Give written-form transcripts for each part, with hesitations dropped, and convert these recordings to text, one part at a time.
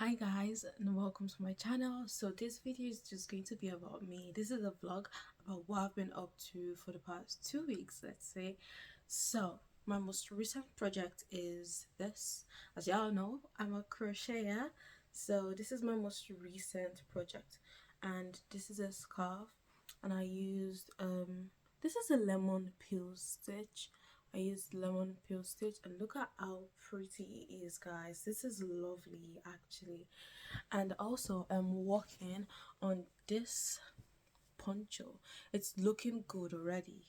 Hi guys and welcome to my channel. So this video is just going to be about me. This is a vlog about what I've been up to for the past 2 weeks, let's say. So my most recent project is this. As y'all know, I'm a crocheter, so this is my most recent project, and this is a scarf, and I used this is a lemon peel stitch. I used lemon peel stitch, and look at how pretty it is, guys. This is lovely actually. And also I'm working on this poncho. It's looking good already,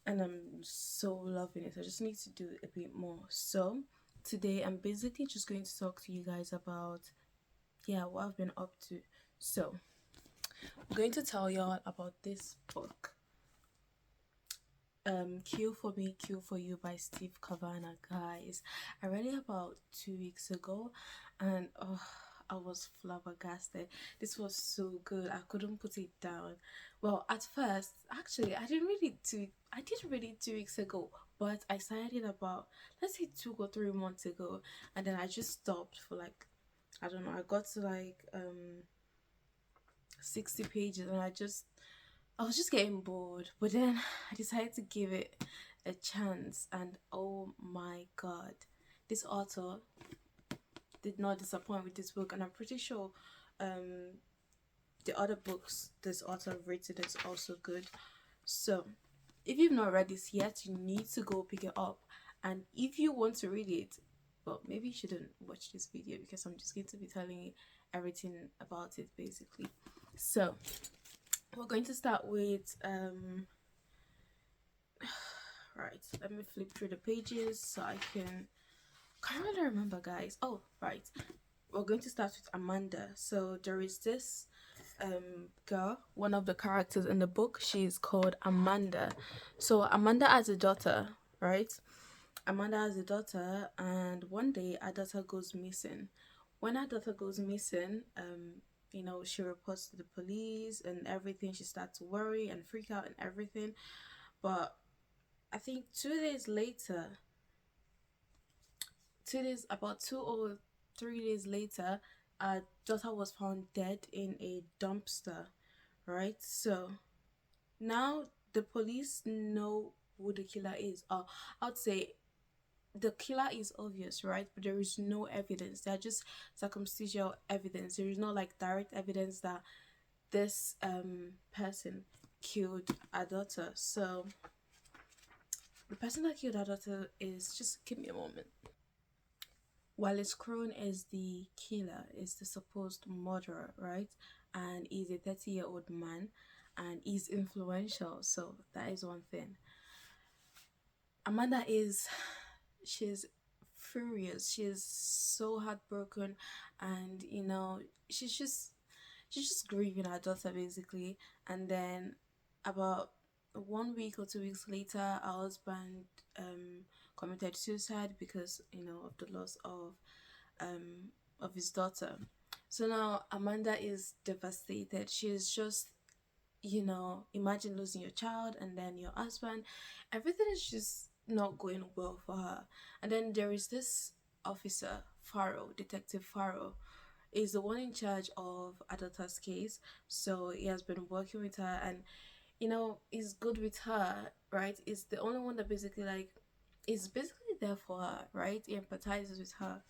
and I'm so loving it. I just need to do a bit more. So today I'm basically just going to talk to you guys about what I've been up to. So I'm going to tell y'all about this book, Q for Me, Q for You by Steve Cavanagh. Guys, I read it about 2 weeks ago, and I was flabbergasted. This was so good. I couldn't put it down. Well, at first, actually, I did read it 2 weeks ago, but I started it about, let's say, 2 or 3 months ago, and then I just stopped for like, I don't know. I got to like 60 pages, and I was just getting bored, but then I decided to give it a chance, and oh my god, this author did not disappoint with this book, and I'm pretty sure the other books this author rated is also good. So if you've not read this yet, you need to go pick it up, and if you want to read it, well, maybe you shouldn't watch this video because I'm just going to be telling you everything about it basically. So we're going to start with right, let me flip through the pages so I can't really remember, guys. Oh right, we're going to start with Amanda. So there is this girl, one of the characters in the book. She's called Amanda. So Amanda has a daughter, right? Amanda has a daughter, and one day her daughter goes missing. When her daughter goes missing, she reports to the police and everything. She starts to worry and freak out and everything. But I think 2 days later, about 2 or 3 days later, our daughter was found dead in a dumpster, right? So now the police know who the killer is. I'd say the killer is obvious, right? But there is no evidence. They're just circumstantial evidence. There is no like direct evidence that this person killed our daughter. So the person that killed our daughter is, just give me a moment. Wallace Crone is the killer, is the supposed murderer, right? And he's a 30-year-old man, and he's influential, so that is one thing. Amanda she's furious. She's so heartbroken, and she's just grieving her daughter basically. And then about 1 week or 2 weeks later, her husband committed suicide because of the loss of his daughter. So now Amanda is devastated. She's just, imagine losing your child and then your husband. Everything is just not going well for her. And then there is this officer, Farrow, Detective Farrow, is the one in charge of her daughter's case. So he has been working with her, and he's good with her, right? Is the only one that basically like is basically there for her, right? He empathizes with her,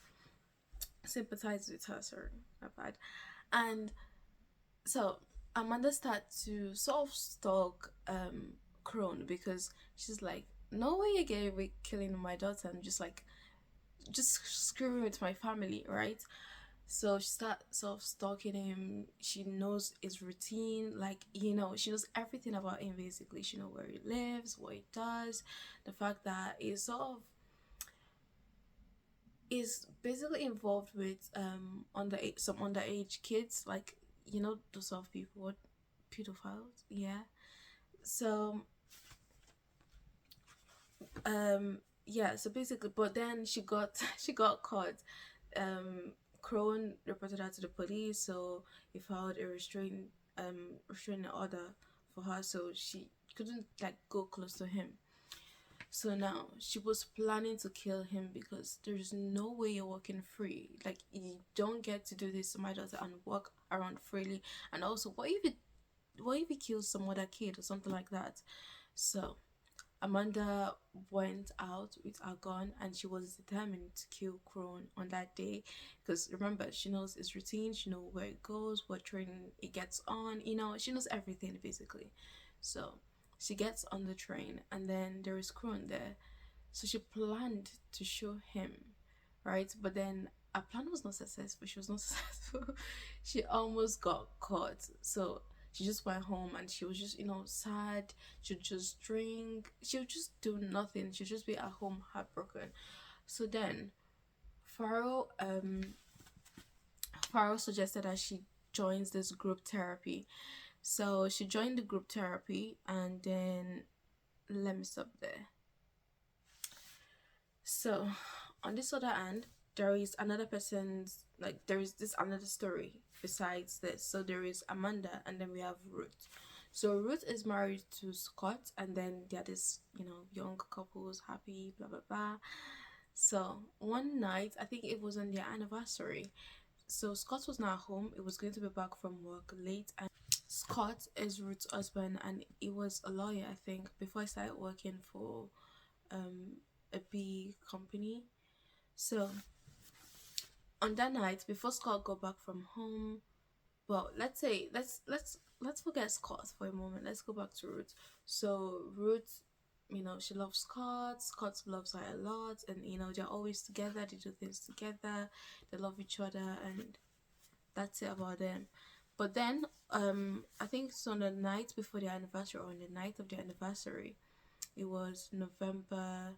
sympathizes with her, sorry, not bad. And so Amanda starts to sort of stalk Crone, because she's like, no way you're getting away killing my daughter. I'm just screwing with my family, right? So she starts sort of stalking him. She knows his routine, like, she knows everything about him basically. She knows where he lives, what he does, the fact that he's sort of is basically involved with some underage kids, like, those sort of people, what, pedophiles, yeah. So so basically, but then she got she got caught. Crone reported her to the police, so he filed a restraining order for her, so she couldn't like go close to him. So now she was planning to kill him because there's no way you're walking free. Like, you don't get to do this to my daughter and walk around freely. And also, what if he kills some other kid or something like that? So Amanda went out with her gun and she was determined to kill Crone on that day, because remember, she knows his routine, she knows where it goes, what train it gets on, she knows everything basically. So she gets on the train and then there is Crone there. So she planned to show him, right? But then her plan was not successful. She was not successful. She almost got caught. So she just went home and she was just, sad. She'd just drink. She would just do nothing. She'd just be at home heartbroken. So then Farrell Farrell suggested that she joins this group therapy. So she joined the group therapy and then let me stop there. So, on this other hand, there is another person's, like, there is this another story besides this. So, there is Amanda, and then we have Ruth. So, Ruth is married to Scott, and then they're this, young couples, happy, blah, blah, blah. So, one night, I think it was on their anniversary. So, Scott was not home, it was going to be back from work late, and Scott is Ruth's husband, and he was a lawyer, I think, before I started working for um a big company. So on that night, before Scott got back from home, well, let's say let's forget Scott for a moment. Let's go back to Ruth. So Ruth, she loves Scott. Scott loves her a lot, and they're always together. They do things together. They love each other, and that's it about them. But then, I think it's on the night before their anniversary, or on the night of their anniversary. It was November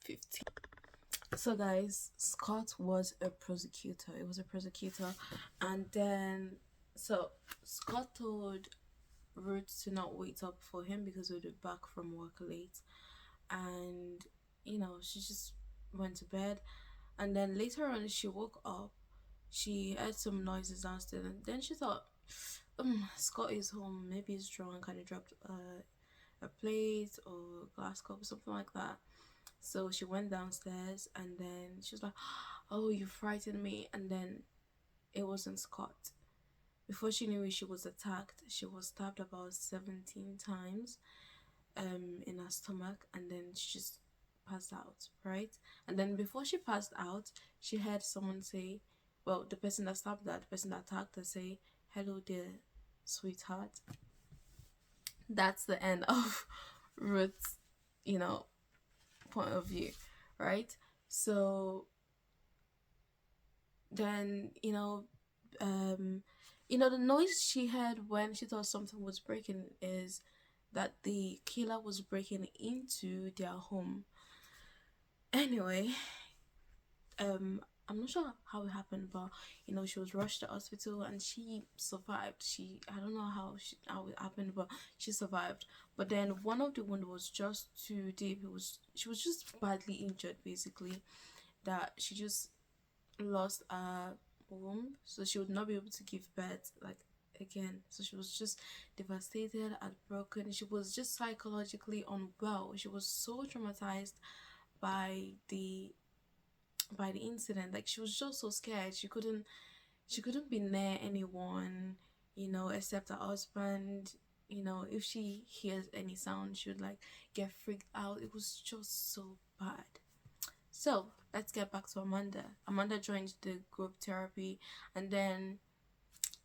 15th. So guys, Scott was a prosecutor. It was a prosecutor, and then so Scott told Ruth to not wait up for him because he'll be back from work late, and she just went to bed, and then later on she woke up. She heard some noises downstairs, and then she thought, Scott is home. Maybe he's drunk and he dropped a plate or glass cup or something like that. So she went downstairs and then she was like, "Oh, you frightened me." And then it wasn't Scott. Before she knew it, she was attacked. She was stabbed about 17 times in her stomach, and then she just passed out, right? And then before she passed out, she heard someone say, well, the person that stabbed her, the person that attacked her, say, "Hello there, sweetheart." That's the end of Ruth's, point of view, right? So then the noise she heard when she thought something was breaking is that the killer was breaking into their home. Anyway, I'm not sure how it happened, but she was rushed to hospital and she survived. I don't know how it happened, but she survived. But then one of the wound was just too deep. She was just badly injured, basically, that she just lost her womb, so she would not be able to give birth like again. So she was just devastated and broken. She was just psychologically unwell. She was so traumatized by the incident. Like, she was just so scared. She couldn't be near anyone, except her husband. If she hears any sound, she would like get freaked out. It was just so bad. So let's get back to Amanda. Amanda joined the group therapy, and then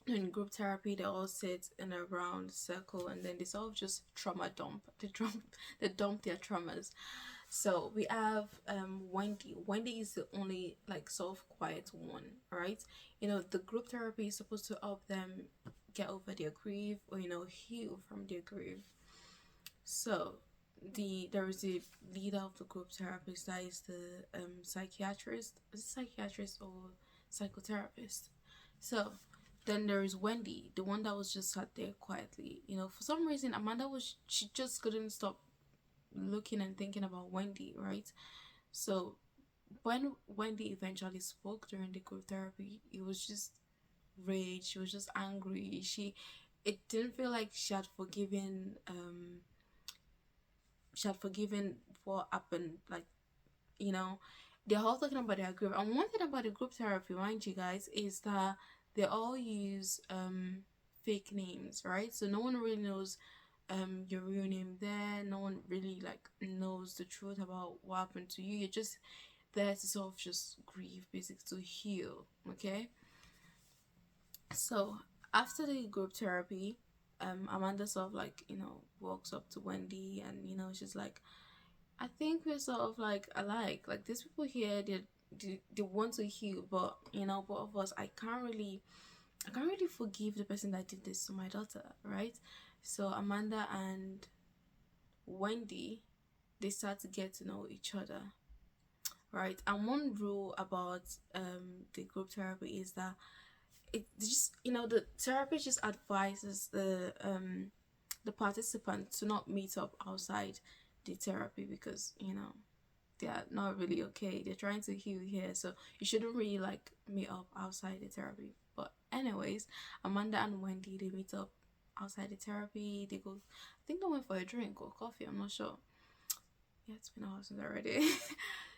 in group therapy they all sit in a round circle, and then they sort of just trauma dump. They dump their traumas. So we have Wendy. Wendy is the only like sort of quiet one, right? The group therapy is supposed to help them get over their grief, or heal from their grief. So there is a leader of the group therapist, that is the psychiatrist. Is it psychiatrist or psychotherapist? So then there is Wendy, the one that was just sat there quietly. For some reason Amanda she just couldn't stop looking and thinking about Wendy, right? So when Wendy eventually spoke during the group therapy, it was just rage. She was just angry. It didn't feel like she had forgiven she had forgiven what happened, like, you know, they're all talking about their group. And one thing about the group therapy, mind you guys, is that they all use fake names, right? So no one really knows your real name there. No one really like knows the truth about what happened to you. You're just there to sort of just grieve, basically to heal. Okay. So after the group therapy, Amanda sort of like, walks up to Wendy, and she's like, I think we're sort of like alike. Like these people here, they want to heal, but both of us, I can't really forgive the person that did this to my daughter, right? So Amanda and Wendy, they start to get to know each other, right? And one rule about the group therapy is that it just, the therapist just advises the participant to not meet up outside the therapy, because they are not really okay. They're trying to heal here, so you shouldn't really like meet up outside the therapy. But anyways, Amanda and Wendy, they meet up outside the therapy. They go, I think they went for a drink or coffee, I'm not sure. Yeah, it's been a while since already.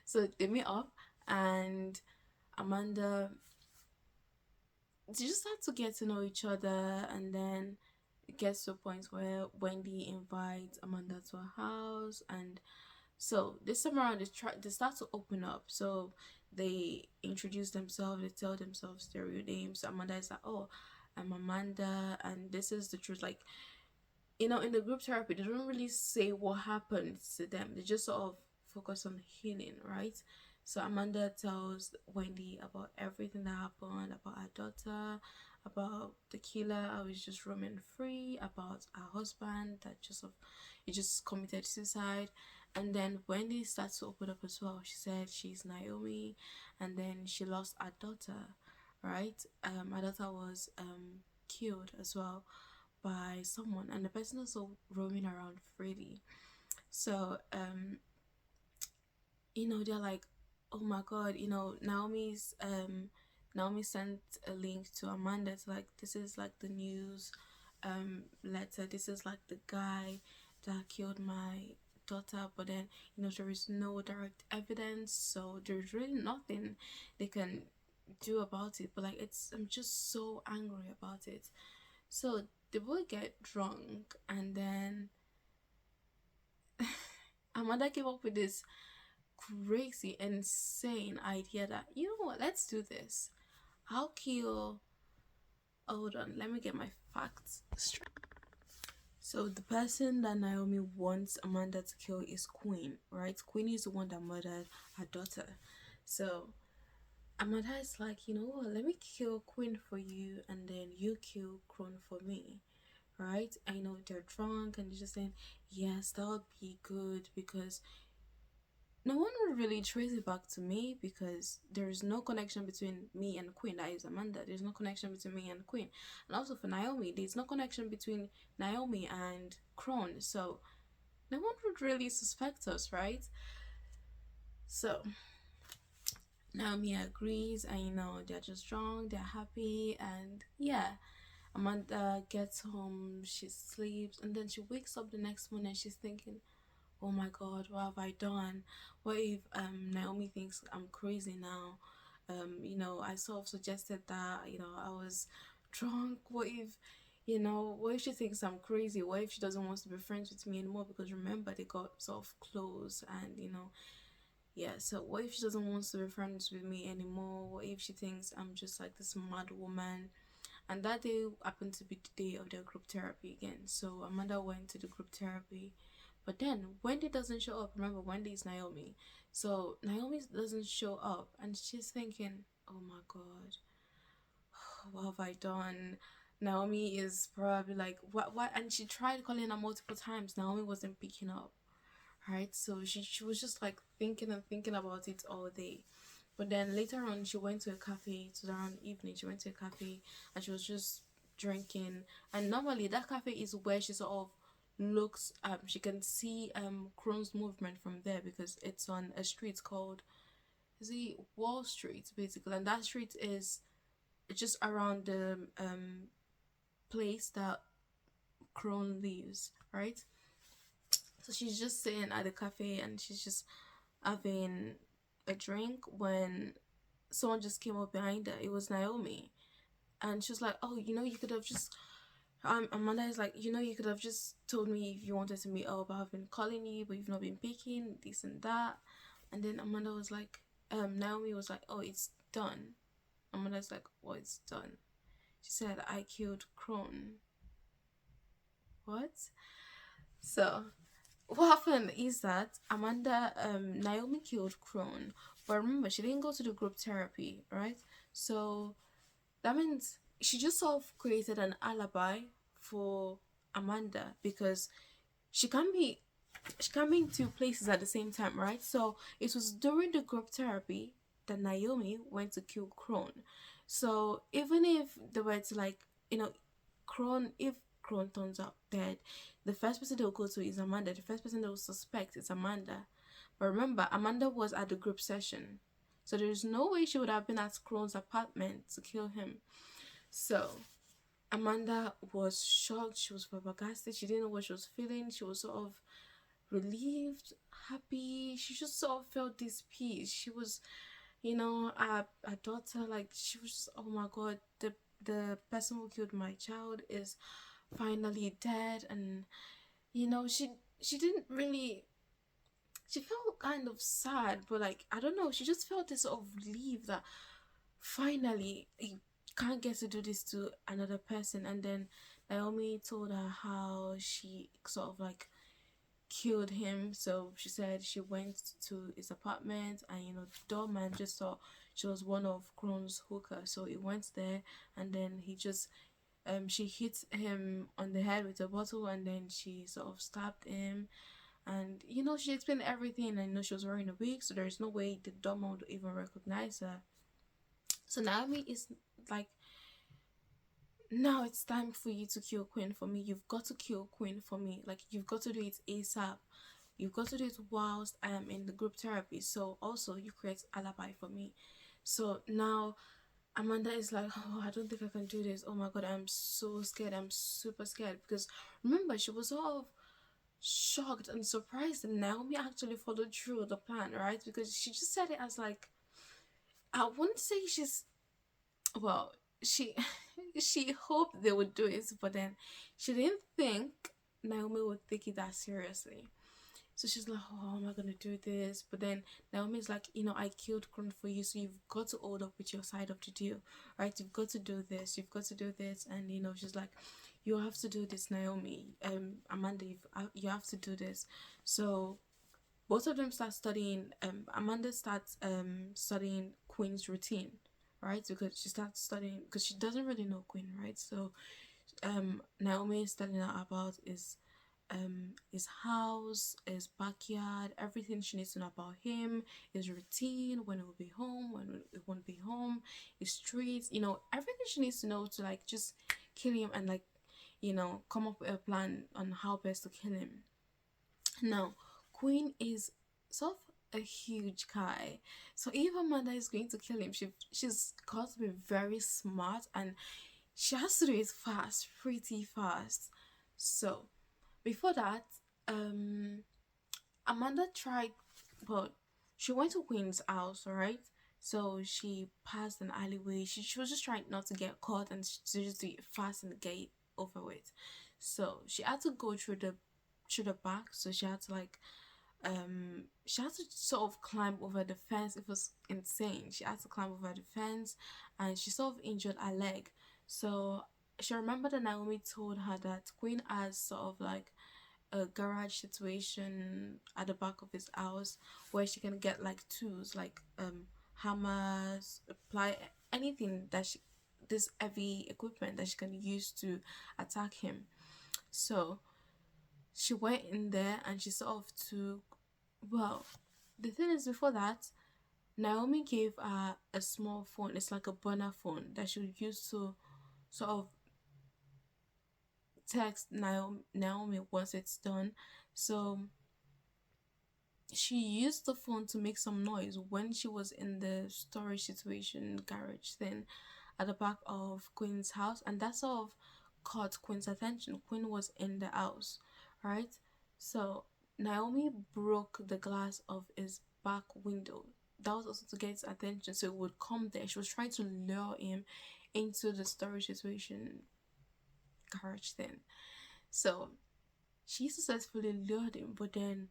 So they meet up, and Amanda, they just start to get to know each other, and then it gets to a point where Wendy invites Amanda to her house. And so this time around, they start to open up. So they introduce themselves, they tell themselves their real names. So Amanda is like, oh, I'm Amanda, and this is the truth. Like, in the group therapy, they don't really say what happened to them. They just sort of focus on healing, right? So Amanda tells Wendy about everything that happened, about her daughter, about the killer I was just roaming free, about her husband that he just committed suicide. And then Wendy starts to open up as well. She said she's Naomi, and then she lost her daughter, right? Her daughter was killed as well by someone, and the person also roaming around freely. So they're like, oh my god, Naomi sent a link to Amanda to like, this is like the news letter, this is like the guy that killed my daughter. But then there is no direct evidence, so there's really nothing they can do about it. But like, I'm just so angry about it. So they both get drunk, and then Amanda came up with this crazy, insane idea that, you know what, let's do this. I'll kill. Hold on, let me get my facts straight. So the person that Naomi wants Amanda to kill is Queen, right? Queen is the one that murdered her daughter. So Amanda is like, you know what, let me kill Queen for you, and then you kill Crone for me, right? I know they're drunk, and they're just saying, yes, that would be good, because no one would really trace it back to me, because there's no connection between me and Queen. That is Amanda. There's no connection between me and Queen. And also for Naomi, there's no connection between Naomi and Crone. So no one would really suspect us, right? So Naomi agrees, and they're just drunk, they're happy, and yeah. Amanda gets home, she sleeps, and then she wakes up the next morning, she's thinking, oh my god, what have I done? What if Naomi thinks I'm crazy now? I sort of suggested that, I was drunk. What if she thinks I'm crazy? What if she doesn't want to be friends with me anymore? Because remember, they got sort of close, and yeah, so what if she doesn't want to be friends with me anymore? What if she thinks I'm just like this mad woman? And that day happened to be the day of their group therapy again. So Amanda went to the group therapy. But then Wendy doesn't show up. Remember, Wendy is Naomi. So Naomi doesn't show up, and she's thinking, oh my god, what have I done? Naomi is probably like, what? And she tried calling her multiple times. Naomi wasn't picking up, right? So she was just like thinking and thinking about it all day. But then later on, she went to a cafe. It was around evening. She went to a cafe, and she was just drinking. And normally, that cafe is where she sort of looks. She can see Crone's movement from there, because it's on a street called, is it Wall Street, basically. And that street is just around the place that Crone lives, right? So she's just sitting at the cafe and she's just having a drink when someone just came up behind her. It was Naomi. And she was like, "Oh, you could have just." Amanda is like, "You could have just told me if you wanted to meet up. I've been calling you, but you've not been picking this and that." And then Amanda was like, Naomi was like, "Oh, it's done." Amanda's like, "What? It's done?" She said, "I killed Crone." What? So what happened is that Naomi killed Crone, but remember she didn't go to the group therapy, right? So that means she just sort of created an alibi for Amanda because she can't be she can't be in two places at the same time, right? So it was during the group therapy that Naomi went to kill Crone. So even if they were to like, you know, if Crone turns up dead, the first person they'll go to is Amanda. The first person they'll suspect is Amanda. But remember, Amanda was at the group session. So there's no way she would have been at Crone's apartment to kill him. So Amanda was shocked. She was flabbergasted. She didn't know what she was feeling. She was sort of relieved, happy. She just sort of felt this peace. She was, our daughter, like she was just, oh my god, the person who killed my child is finally dead. And she didn't really, she felt kind of sad, but like I don't know, she just felt this sort of relief that finally he can't get to do this to another person. And then Naomi told her how she sort of like killed him. So she said she went to his apartment and the doorman just thought she was one of Crone's hookers, so he went there and then he just she hit him on the head with a bottle and then she sort of stabbed him. And she explained everything, and she was wearing a wig, so there's no way the doorman would even recognize her. So Naomi is like, now it's time for you to kill Queen for me. You've got to kill Queen for me. Like, you've got to do it ASAP. You've got to do it whilst I am in the group therapy. So also you create alibi for me. So now Amanda is like, oh, I don't think I can do this. Oh my god, I'm so scared. I'm super scared. Because remember, she was sort of shocked and surprised that Naomi actually followed through the plan, right? Because she just said it as like, I wouldn't say she's, well, she she hoped they would do it, but then she didn't think Naomi would take it that seriously. So she's like, oh, how am I gonna do this? But then Naomi's like, I killed Kron for you, so you've got to hold up with your side of the deal, right? You've got to do this, you've got to do this. And she's like, you have to do this, Naomi. Amanda, you have to do this. So both of them start studying. Amanda starts studying Queen's routine, right? Because she starts studying because she doesn't really know Queen, right? So Naomi is telling her about his house, his backyard, everything she needs to know about him, his routine, when he will be home, when he won't be home, his streets, everything she needs to know to like just kill him and like come up with a plan on how best to kill him. Now Queen is sort of a huge guy, so if Amanda is going to kill him, she's got to be very smart, and she has to do it fast, pretty fast. So before that, Amanda tried, well, she went to Queen's house, alright? So she passed an alleyway. She was just trying not to get caught and to just do it fast and get it over with. So she had to go through the back. So she had to sort of climb over the fence. It was insane. She had to climb over the fence and she sort of injured her leg. So she remembered that Naomi told her that Queen has sort of like a garage situation at the back of his house where she can get like tools like hammers, apply anything that she this heavy equipment that she can use to attack him. So she went in there and she sort of took, well, the thing is, before that, Naomi gave her a small phone. It's like a burner phone that she would use to sort of text Naomi once it's done. So she used the phone to make some noise when she was in the storage situation garage thing at the back of Queen's house, and that sort of caught Queen's attention. Queen was in the house, right? So Naomi broke the glass of his back window. That was also to get his attention, so it would come there. She was trying to lure him into the storage situation garage thing. So she successfully lured him, but then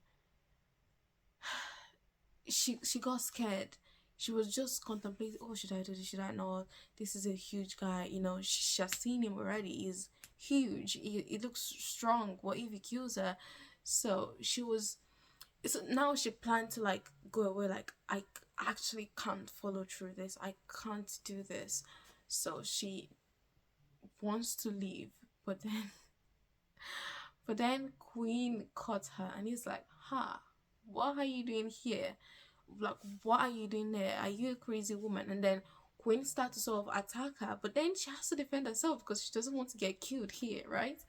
she got scared. She was just contemplating, oh, should I do this? Should I not? This is a huge guy. She has seen him already. He's huge. He looks strong. What if he kills her? So she was. So now she planned to like go away. Like, I actually can't follow through this. I can't do this. So she wants to leave, but then Queen caught her, and he's like, "Ha, what are you doing here? Like, what are you doing there? Are you a crazy woman?" And then Queen starts to sort of attack her, but then she has to defend herself because she doesn't want to get killed here, right?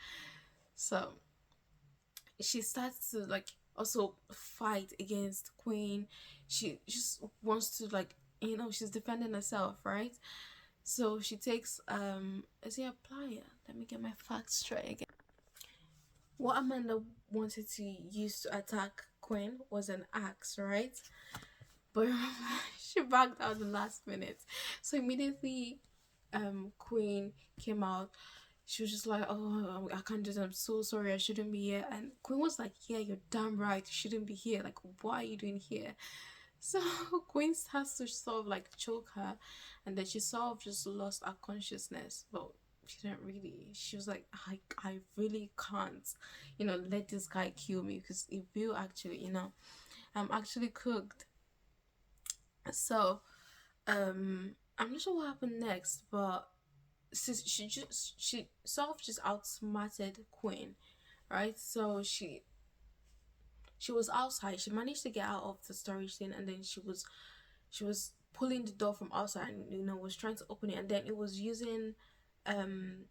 So she starts to like also fight against Queen. She just wants to like, she's defending herself, right? So she takes is it a plier? Let me get my facts straight again. What Amanda wanted to use to attack Queen was an axe, right? But she backed out the last minute. So immediately Queen came out. She was just like, "Oh, I can't do that. I'm so sorry. I shouldn't be here." And Queen was like, "Yeah, you're damn right. You shouldn't be here. Like, what are you doing here?" So Queen has to sort of like choke her, and then she sort of just lost her consciousness. But she didn't really. She was like, I really can't, let this guy kill me because it will actually, I'm actually cooked." So, I'm not sure what happened next, but she sort of just outsmarted Queen, right? So she was outside. She managed to get out of the storage thing, and then she was pulling the door from outside, and was trying to open it, and then um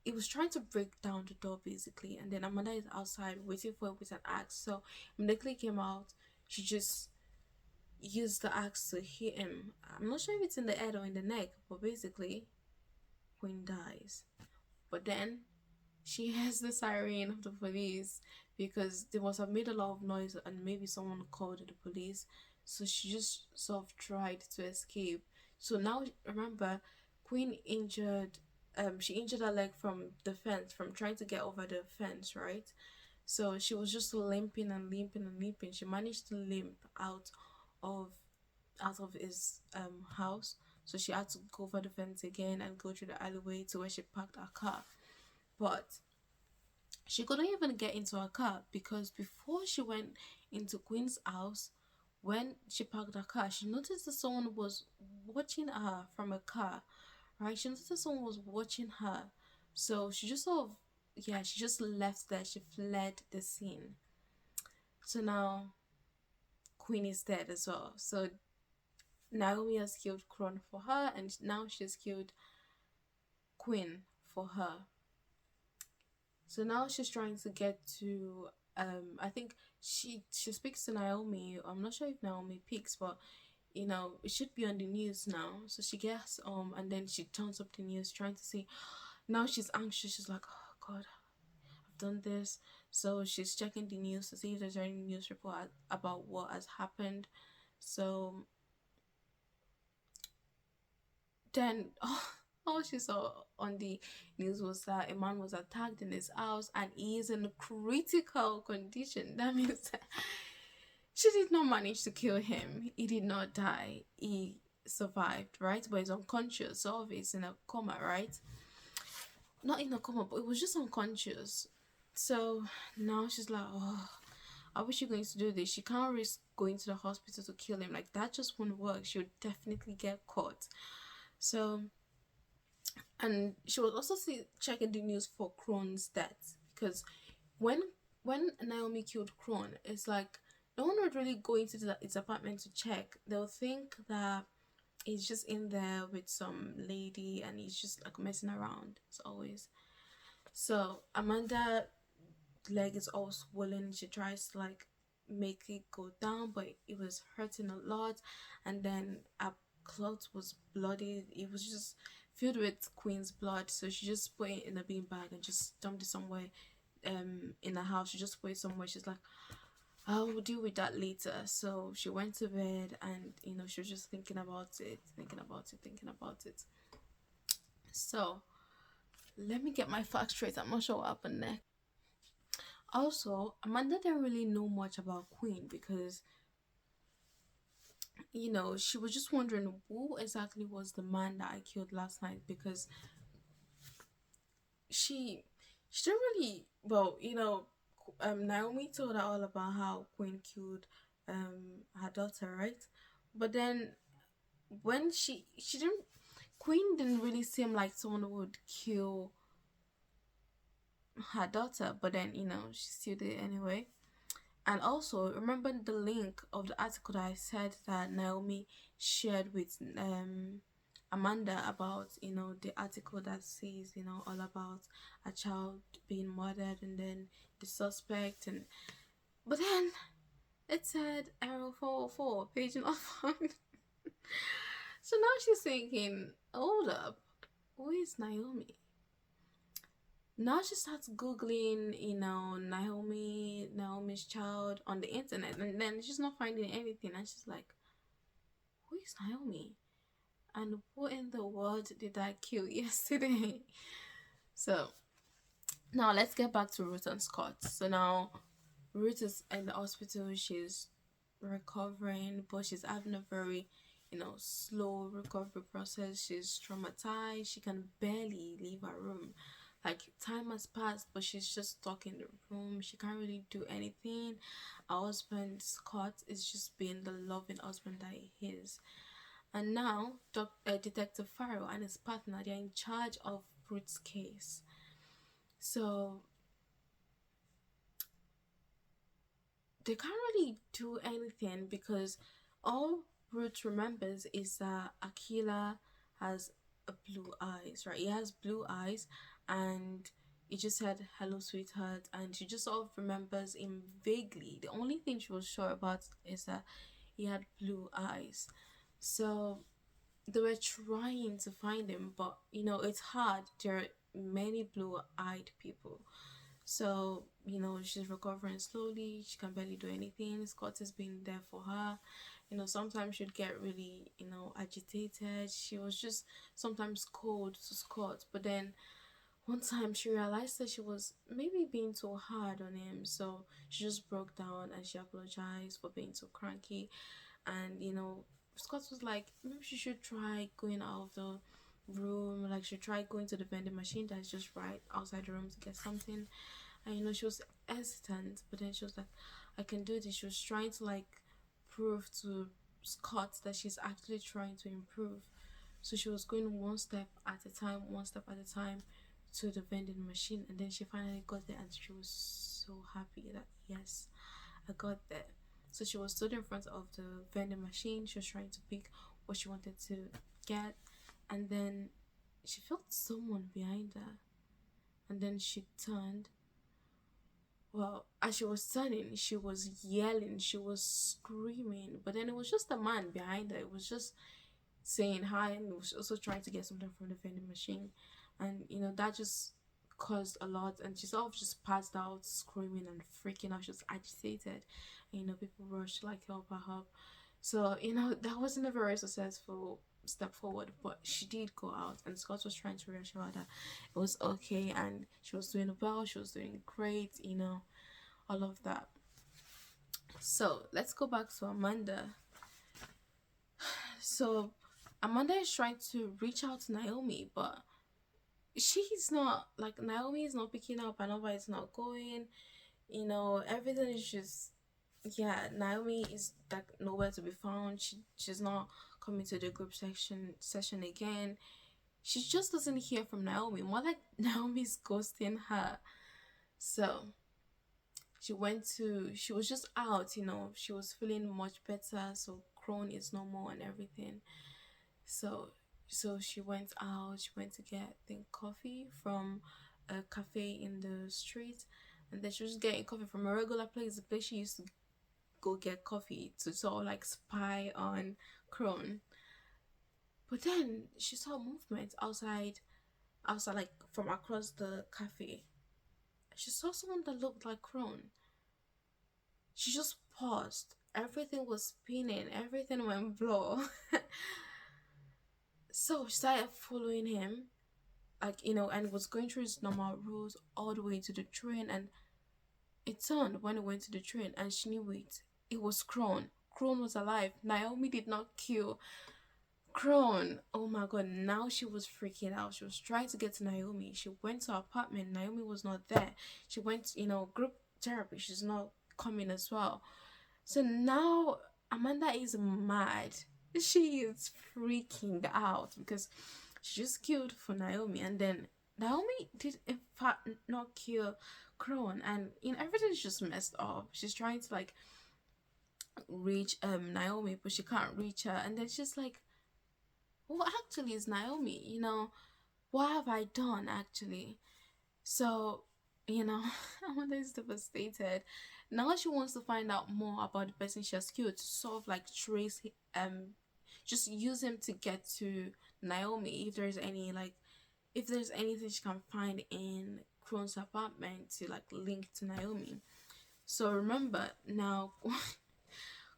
it was trying to break down the door basically, and then Amanda is outside waiting for it with an axe. So when Nicolai came out, she just used the axe to hit him. I'm not sure if it's in the head or in the neck, but basically Queen dies. But then she hears the siren of the police because they must have made a lot of noise and maybe someone called the police. So she just sort of tried to escape. So now remember, Queen injured she injured her leg from the fence, from trying to get over the fence, right? So she was just limping and limping and limping. She managed to limp of out of his house. So she had to go over the fence again and go through the alleyway to where she parked her car. But she couldn't even get into her car because before she went into Queen's house, when she parked her car, she noticed that someone was watching her from a car, right? She noticed that someone was watching her. So she just sort of, yeah, she just left there. She fled the scene. So now Queen is dead as well. So Naomi has killed Kron for her, and now she's killed Queen for her. So now she's trying to get to I think she speaks to Naomi. I'm not sure if Naomi picks, but it should be on the news now. So she gets and then she turns up the news trying to see. Now she's anxious. She's like, "Oh God, I've done this." So she's checking the news to see if there's any news report about what has happened. So then all she saw on the news was that a man was attacked in his house and he is in a critical condition. That means that she did not manage to kill him. He did not die. He survived, right? But he's unconscious. So he's in a coma, right? Not in a coma, but it was just unconscious. So now she's like, "Oh, I wish you're going to do this." She can't risk going to the hospital to kill him. Like, that just won't work. She would definitely get caught. So, and she was also checking the news for Kron's death, because when Naomi killed Kron, it's like no one would really go into his apartment to check. They'll think that he's just in there with some lady and he's just like messing around. It's always. So Amanda leg is all swollen. She tries to like make it go down, but it was hurting a lot, and then her clothes was bloody. It was just filled with Queen's blood. So she just put it in a bean bag and just dumped it somewhere in the house. She just put it somewhere. She's like, I'll deal with that later. So she went to bed, and she was just thinking about it, thinking about it, thinking about it. So let me get my facts straight. I'm not sure what happened next. Also, Amanda didn't really know much about Queen because she was just wondering who exactly was the man that I killed last night, because she she didn't really, well, Naomi told her all about how Queen killed her daughter, right? But then when she didn't Queen didn't really seem like someone who would kill her daughter, but then she still did anyway. And also, remember the link of the article that I said that Naomi shared with Amanda about, the article that says, all about a child being murdered, and then the suspect, and but then it said error 404, page not found. So now she's thinking, hold up, who is Naomi? Now she starts googling, Naomi's child on the internet, and then she's not finding anything, and she's like, who is Naomi? And what in the world did I kill yesterday? So now let's get back to Ruth and Scott. So now Ruth is in the hospital, she's recovering, but she's having a very slow recovery process. She's traumatized, she can barely leave her room. Like, time has passed, but she's just stuck in the room. She can't really do anything. Our husband Scott is just being the loving husband that he is. And now Detective Farrell and his partner, they're in charge of Ruth's case. So they can't really do anything because all Ruth remembers is that Akila has a blue eyes, right? He has blue eyes, and he just said hello sweetheart, and she just sort of remembers him vaguely. The only thing she was sure about is that he had blue eyes. So they were trying to find him, but it's hard. There are many blue-eyed people. So she's recovering slowly, she can barely do anything. Scott has been there for her. Sometimes she'd get really agitated. She was just sometimes cold to Scott, but then one time she realized that she was maybe being too hard on him, so she just broke down and she apologized for being so cranky. And Scott was like, maybe she should try going out of the room, like she tried going to the vending machine that's just right outside the room to get something. And she was hesitant, but then she was like, I can do this. She was trying to like prove to Scott that she's actually trying to improve. So she was going one step at a time, to the vending machine, and then she finally got there, and she was so happy that yes, I got there. So she was stood in front of the vending machine. She was trying to pick what she wanted to get, and then she felt someone behind her, and then she turned. Well, as she was turning, she was yelling, she was screaming, but then it was just a man behind her. It was just saying hi, and it was also trying to get something from the vending machine, and that just caused a lot, and she sort of just passed out screaming and freaking out. She was agitated, and people rushed to like help her up. So that wasn't a very successful step forward, but she did go out, and Scott was trying to reassure her that it was okay, and she was doing well, she was doing great, all of that. So let's go back to Amanda. So Amanda is trying to reach out to Naomi, but she's not, like, Naomi is not picking up, and nobody is not going. Everything is just, yeah, Naomi is like nowhere to be found. She's not coming to the group session again. She just doesn't hear from Naomi. More like Naomi's ghosting her. So she was just out. She was feeling much better, so Crohn is normal and everything. So she went out. She went to get, I think, coffee from a cafe in the street, and then she was getting coffee from a regular place, the place she used to go get coffee, to sort of like spy on Crohn. But then she saw movement outside, like from across the cafe, She saw someone that looked like Crone. She just paused. Everything was spinning. Everything went blow. So she started following him, like, and was going through his normal routes all the way to the train. And it turned when it went to the train, and she knew it. It was Crone. Crone was alive. Naomi did not kill Crone. Oh my god, now she was freaking out. She was trying to get to Naomi. She went to her apartment. Naomi was not there. She went, group therapy. She's not coming as well. So now Amanda is mad. She is freaking out because she just killed for Naomi, and then Naomi did in fact not kill Crone, and everything's just messed up. She's trying to like reach Naomi, but she can't reach her, and then she's like, "What actually is Naomi? What have I done actually?" So, Amanda is devastated. Now she wants to find out more about the person she has killed to sort of like trace just use him to get to Naomi, if there's anything she can find in Crone's apartment to like link to Naomi. So remember now,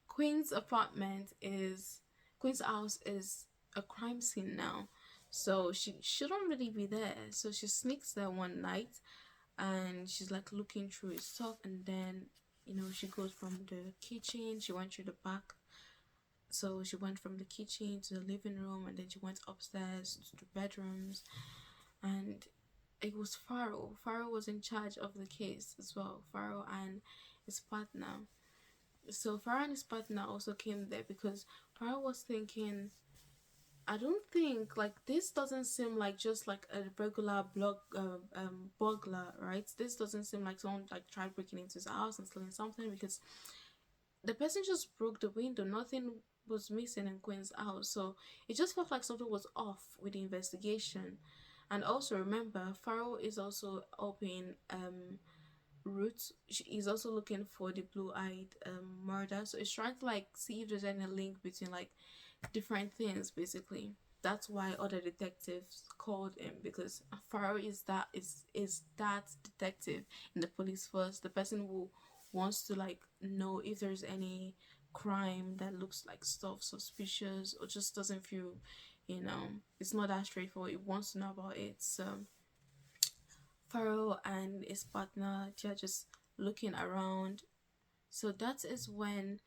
Queen's house is a crime scene now. So she shouldn't really be there. So she sneaks there one night, and she's like looking through his stuff, and then she goes from the kitchen. She went through the back. So she went from the kitchen to the living room, and then she went upstairs to the bedrooms, and it was Farrell. Farrell was in charge of the case as well. Farrell and his partner. So Farrell and his partner also came there because Farrell was thinking, I don't think like this doesn't seem like just like a regular burglar, right? This doesn't seem like someone like tried breaking into his house and stealing something, because the person just broke the window. Nothing was missing in Quinn's house, so it just felt like something was off with the investigation. And also remember, Farrell is also helping Ruth. He's also looking for the blue-eyed murder, so he's trying to like see if there's any link between like different things. Basically, that's why other detectives called him, because Farrell is that detective in the police force, the person who wants to like know if there's any crime that looks like stuff suspicious or just doesn't feel, it's not that straightforward. He wants to know about it. So Farrell and his partner, they're just looking around. So that is when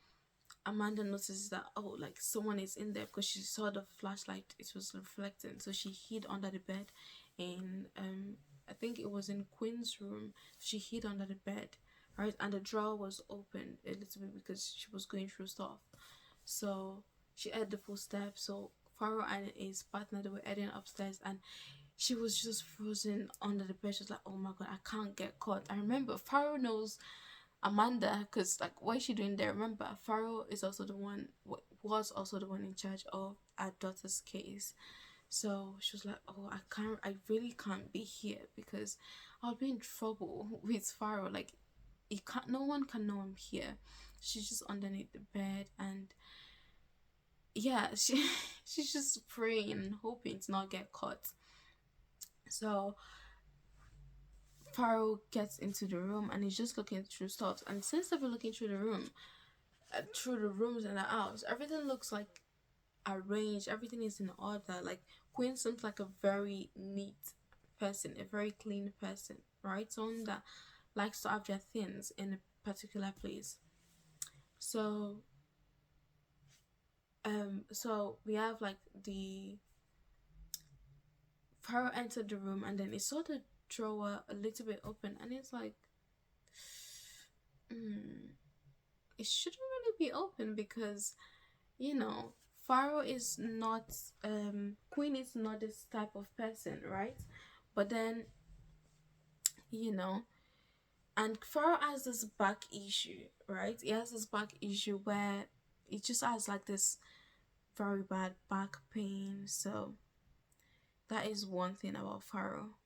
Amanda notices that, oh, like someone is in there, because she saw the flashlight, it was reflecting. So she hid under the bed in I think it was in Quinn's room. She hid under the bed, right? And the drawer was open a little bit because she was going through stuff. So she heard the footsteps. So Farrell and his partner, they were heading upstairs, and she was just frozen under the bed. She was like, oh my god, I can't get caught. I remember Farrell knows Amanda, because like, what is she doing there? Remember, Farrell is also the one, was also the one in charge of our daughter's case. So she was like, oh, I really can't be here because I'll be in trouble with Farrell. Like, no one can know I'm here. She's just underneath the bed, and yeah, she's just praying and hoping to not get caught. So Farrell gets into the room, and he's just looking through stuff. And since they've been looking through the room, through the rooms in the house, everything looks like arranged. Everything is in order. Like, Queen seems like a very neat person, a very clean person, right? Someone that likes to have their things in a particular place. So so we have like the Farrell entered the room, and then he saw the drawer a little bit open, and it's like, it shouldn't really be open, because Farrell is not Queen is not this type of person, right? But then and Farrell has this back issue, right? He has this back issue where he just has like this very bad back pain. So that is one thing about Farrell.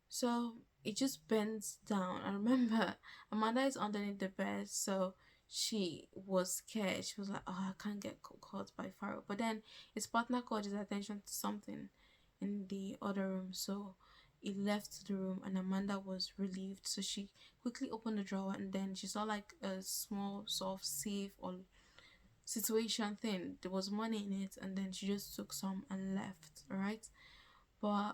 So it just bends down. I remember Amanda is underneath the bed, so she was scared. She was like, oh, I can't get caught by Farrell. But then his partner called his attention to something in the other room. So he left the room, and Amanda was relieved. So she quickly opened the drawer, and then she saw like a small sort of safe or situation thing. There was money in it, and then she just took some and left. Right, but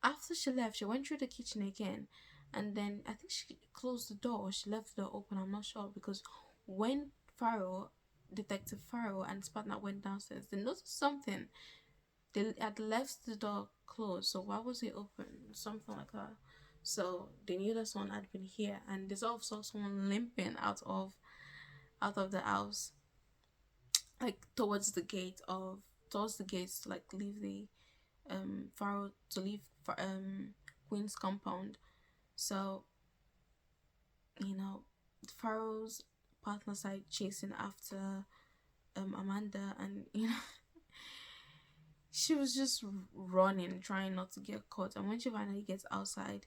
after she left, she went through the kitchen again, and then I think she closed the door or she left the door open. I'm not sure, because when Farrell, Detective Farrell, and his partner went downstairs, they noticed something. They had left the door closed, so why was it open? Something like that. So they knew that someone had been here, and they sort of saw someone limping out of the house, like towards the gates to like leave the Farrell to leave Queen's compound. So Farrell's partner started chasing after Amanda, and she was just running, trying not to get caught. And when she finally gets outside,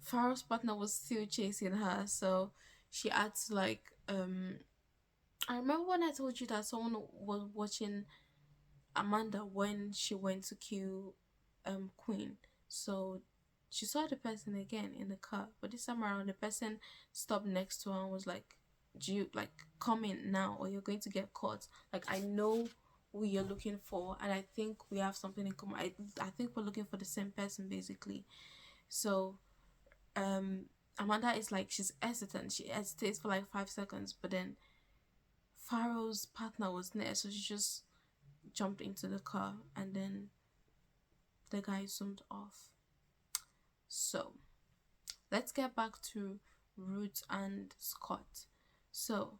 Farrell's partner was still chasing her. So she had to like I remember when I told you that someone was watching Amanda when she went to kill Queen. So she saw the person again in the car, but this time around the person stopped next to her and was like, "Do you like come in now, or you're going to get caught? Like, I know who you're looking for, and I think we have something in common. I think we're looking for the same person, basically." So Amanda is like, she's hesitant. She hesitates for like 5 seconds, but then Farrell's partner was near, so she just jumped into the car, and then the guy zoomed off. So let's get back to Ruth and Scott. So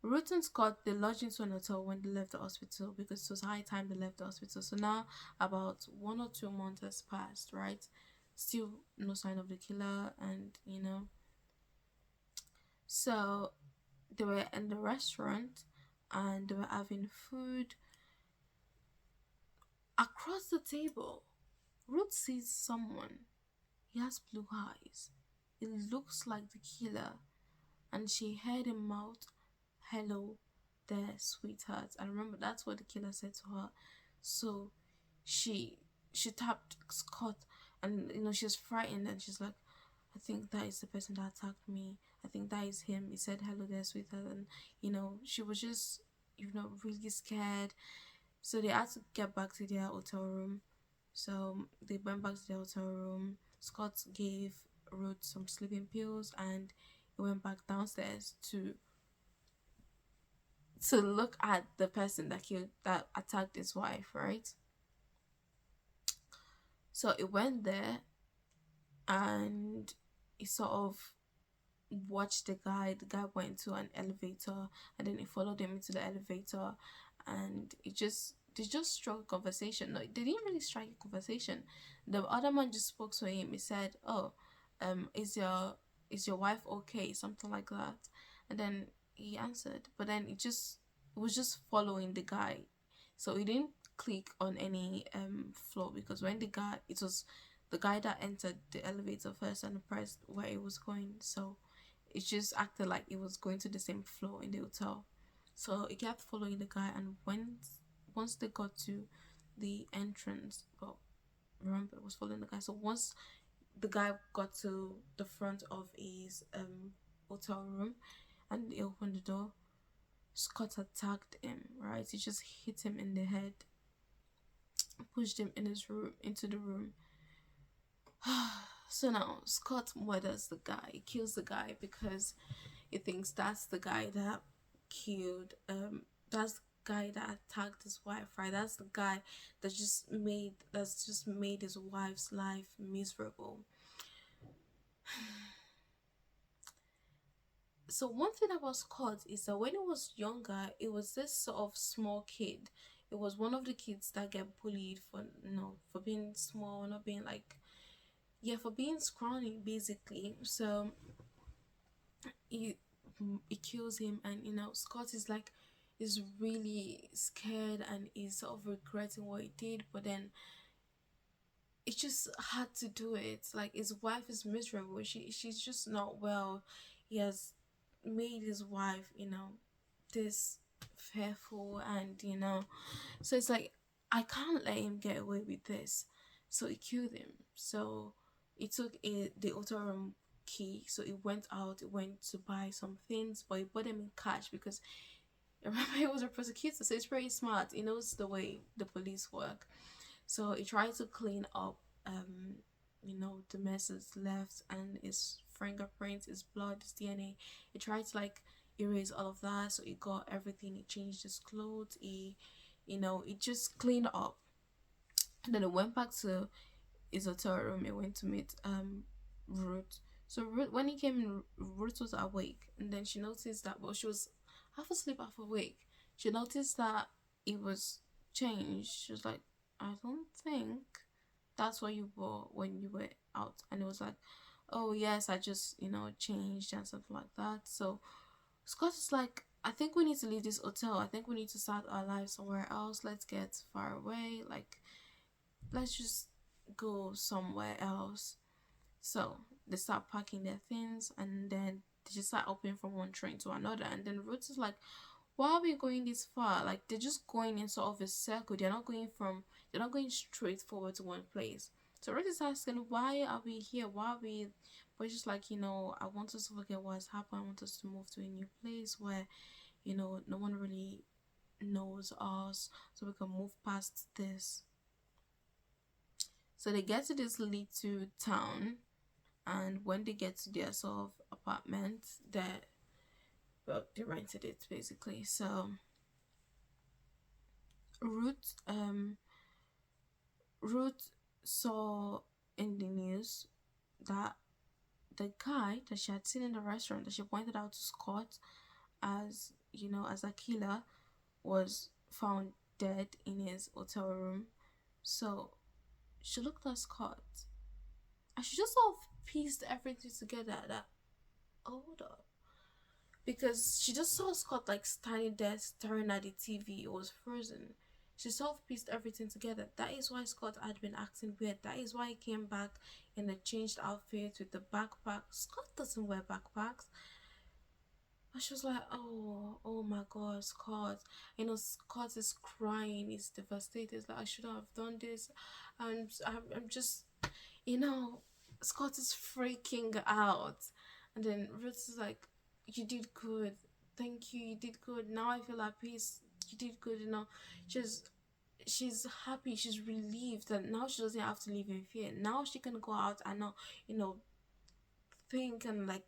Ruth and Scott, they lodged into an hotel when they left the hospital, because it was high time they left the hospital. So now about 1 or 2 months has passed, right? Still no sign of the killer, and so they were in the restaurant and they were having food. Across the table, Ruth sees someone. He has blue eyes. It looks like the killer. And she heard him mouth, "Hello there, sweetheart." And remember, that's what the killer said to her. So she tapped Scott, and she's frightened, and she's like, "I think that is the person that attacked me. I think that is him." He said, "Hello there, sweetheart." And she was just really scared. So they had to get back to their hotel room. So they went back to their hotel room. Scott gave Ruth some sleeping pills, and he went back downstairs to look at the person that attacked his wife, right? So he went there, and he sort of watched the guy. The guy went to an elevator, and then he followed him into the elevator, and they just struck a conversation. No, they didn't really strike a conversation. The other man just spoke to him. He said, "Oh, is your wife okay?" Something like that. And then he answered, but then it was just following the guy. So he didn't click on any floor, because when it was the guy that entered the elevator first and pressed where it was going. So it just acted like it was going to the same floor in the hotel. So it kept following the guy, and once they got to the entrance, well, remember, it was following the guy. So once the guy got to the front of his hotel room, and he opened the door, Scott attacked him. Right, he just hit him in the head, pushed him in his room into the room. So now Scott murders the guy. He kills the guy because he thinks that's the guy that killed that's the guy that attacked his wife, right? That's the guy that's just made his wife's life miserable. So one thing about Scott is that when he was younger, it was this sort of small kid. It was one of the kids that get bullied for for being small, not being like, yeah, for being scrawny, basically. So he he kills him, and Scott is really scared, and he's sort of regretting what he did, but then he just had to do it. Like, his wife is miserable. She's just not well. He has made his wife this fearful, and so it's like, I can't let him get away with this. So it killed him. So it took the hotel room key. So it went out, it went to buy some things, but it bought them in cash because remember he was a prosecutor, so he's very smart. He knows the way the police work. So he tried to clean up, the messes left and his fingerprints, his blood, his DNA. He tried to like erase all of that. So he got everything. He changed his clothes. He just cleaned up. And then he went back to his hotel room. He went to meet Ruth. So Ruth, when he came in, Ruth was awake, and then she noticed that, well, she was half asleep, half awake. She noticed that it was changed. She was like, I don't think that's what you wore when you were out. And it was like, oh yes, I just changed and something like that. So Scott is like, I think we need to leave this hotel. I think we need to start our lives somewhere else. Let's get far away. Like, let's just go somewhere else. So they start packing their things, and then they just start hopping from one train to another. And then Ruth is like, why are we going this far? Like, they're just going in sort of a circle. They're not going straight forward to one place. So Ruth is asking, why are we here? Why are we? But it's just like, I want us to forget what's happened. I want us to move to a new place where, no one really knows us, so we can move past this. So they get to this little town, and when they get to their sort of apartment, they rented it basically. So Ruth Ruth saw in the news that the guy that she had seen in the restaurant that she pointed out to Scott as as a killer was found dead in his hotel room. So she looked at Scott and she just sort of pieced everything together that, hold up, because she just saw Scott like standing there staring at the TV. It was frozen. She sort of pieced everything together. That is why Scott had been acting weird. That is why he came back in a changed outfit with the backpack. Scott doesn't wear backpacks. And she was like, oh my God, Scott. Scott is crying. He's devastated. He's like, I shouldn't have done this. And I'm just, Scott is freaking out. And then Ruth is like, you did good. Thank you. You did good. Now I feel at peace. You did good. She's happy. She's relieved that now she doesn't have to live in fear. Now she can go out and now, think and like